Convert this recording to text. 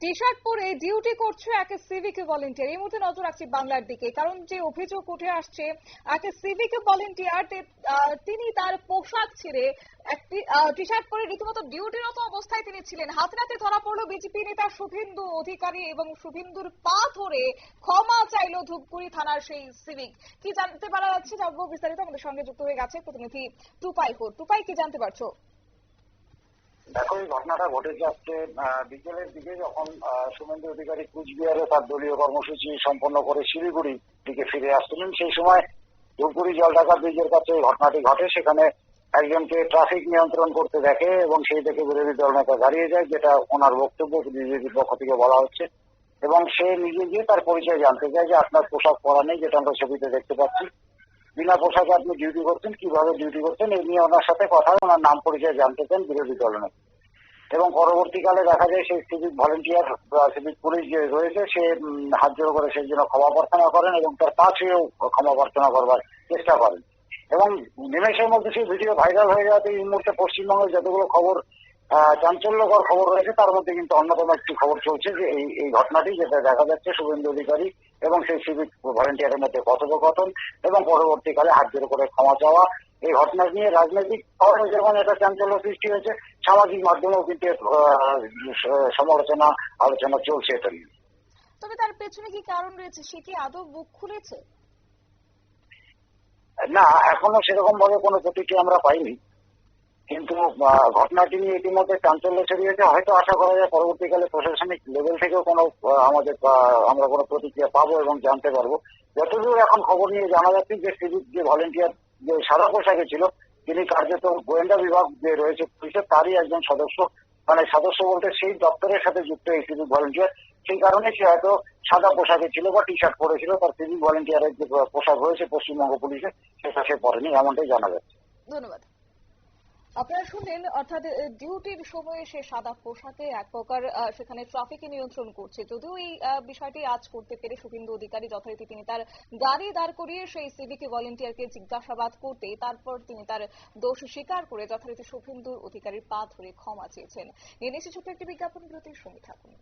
T shirt পরে duty করছে এক সিভিক ভলেন্টিয়ার। এই মুহূর্তে নজর রাখছি বাংলার দিকে, কারণ যে অভিযোগ উঠে আসছে এক সিভিক ভলেন্টিয়ার তিনি তার পোশাক ছেড়ে একটি টি শার্ট পরে রীতিমতো ডিউটিরত অবস্থায় তিনি ছিলেন। হাতে নাতে ধরা পড়লো বিজেপি নেতা শুভেন্দু অধিকারী এবং শুভেন্দুর পা ধরে ক্ষমা চাইলো ধূপগুড়ি থানার সেই সিভিক। কি জানতে পারা যাচ্ছে জানবো বিস্তারিত। আমাদের সঙ্গে যুক্ত হয়ে গেছে প্রতিনিধি টুপাই হোর। টুপাই, কি জানতে পারছো? দেখো, এই ঘটনাটা ঘটেছে আজকে বিকেলের দিকে, যখন শুভেন্দু অধিকারী কুচবিহারে তার দলীয় কর্মসূচি সম্পন্ন করে শিলিগুড়ি দিকে ফিরে আসছিলেন। সেই সময় ধূপগুড়ি জলঢাকা ব্রিজের কাছে এই ঘটনাটি ঘটে। সেখানে একজনকে ট্রাফিক নিয়ন্ত্রণ করতে দেখে এবং সেই দেখে বিরোধী দল নেতা দাঁড়িয়ে যায়, যেটা ওনার বক্তব্য বিজেপির পক্ষ থেকে বলা হচ্ছে। এবং সে নিজে গিয়ে তার পরিচয় জানতে চায় যে আপনার পোশাক পরা নেই, যেটা আমরা ছবিতে দেখতে পাচ্ছি। বিনা পোশাকে আপনি ডিউটি করছেন, কিভাবে ডিউটি করছেন, এই নিয়ে ওনার সাথে কথা, ওনার নাম পরিচয় জানতে চান বিরোধী দলনেতা। এবং পরবর্তীকালে দেখা যায় সেই সিভিক ভলেন্টিয়ার বা সিভিক পুলিশ যে রয়েছে, সে হাত জোড়ো করে সেই জন্য ক্ষমা প্রার্থনা করেন এবং তার পা ছুঁয়েও ক্ষমা প্রার্থনা করবার চেষ্টা করেন। এবং নিমেষের মধ্যে সেই ভিডিও ভাইরাল হয়ে যাওয়াতে এই মুহূর্তে পশ্চিমবঙ্গের যতগুলো খবর চাঞ্চল্যকর খবর রয়েছে, তার মধ্যে কিন্তু অন্যতম একটি খবর চলছে যে এই ঘটনাটি, যেটা দেখা যাচ্ছে শুভেন্দু অধিকারী এবং সেই সিভিক ভলেন্টিয়ারের মধ্যে কথোপকথন এবং পরবর্তীকালে হাত জোড়ো করে ক্ষমা চাওয়া। এই ঘটনা নিয়ে রাজনৈতিক স্তরে যেমন একটা চাঞ্চল্য সৃষ্টি হয়েছে, সামাজিক মাধ্যমেও কিন্তু সমালোচনা আলোচনা চলছে এটা নিয়ে। তবে তার পেছনে কি কারণ রয়েছে? সে কি আদৌ মুখ খুলেছে? না, এখনো সেরকম ভাবে কোনো প্রতিক্রিয়া আমরা পাইনি, কিন্তু ঘটনাটি নিয়ে ইতিমধ্যে চাঞ্চল্য ছড়িয়েছে। হয়তো আশা করা যায় পরবর্তীকালে প্রশাসনিক লেভেল থেকেও আমরা কোনো প্রতিক্রিয়া পাবো এবং জানতে পারবো। যতদূর এখন খবর নিয়ে জানা যাচ্ছে যে সিভিক যে ভলেন্টিয়ার যে সাদা পোশাকে ছিল, তিনি কার্যত গোয়েন্দা বিভাগ যে রয়েছে পুলিশের, তারই একজন সদস্য। মানে সদস্য বলতে সেই দপ্তরের সাথে যুক্ত এই সিভিক ভলেন্টিয়ার। সেই কারণে সে হয়তো সাদা পোশাকে ছিল বা টি শার্ট পরেছিল। তার সিভিক ভলেন্টিয়ারের যে পোশাক রয়েছে পশ্চিমবঙ্গ পুলিশের, সেটা সে পরেনি, এমনটাই জানা যাচ্ছে। ধন্যবাদ। আপনারা শুনলেন, অর্থাৎ ডিউটির সময়ে সে সাদা পোশাকে এক প্রকার সেখানে ট্রাফিক নিয়ন্ত্রণ করছে। যদিও এই বিষয়টি আজ করতে পেরে শুভেন্দু অধিকারী যথারীতি তিনি তার গাড়ি দাঁড় করিয়ে সেই সিভিক ভলেন্টিয়ারকে জিজ্ঞাসাবাদ করতে তারপর তিনি তার দোষ স্বীকার করে যথারীতি শুভেন্দু অধিকারীর পা ধরে ক্ষমা চেয়েছেন। নিয়ে নিচ্ছে ছোট্ট একটি বিজ্ঞাপন বিরতির সঙ্গে থাকুন।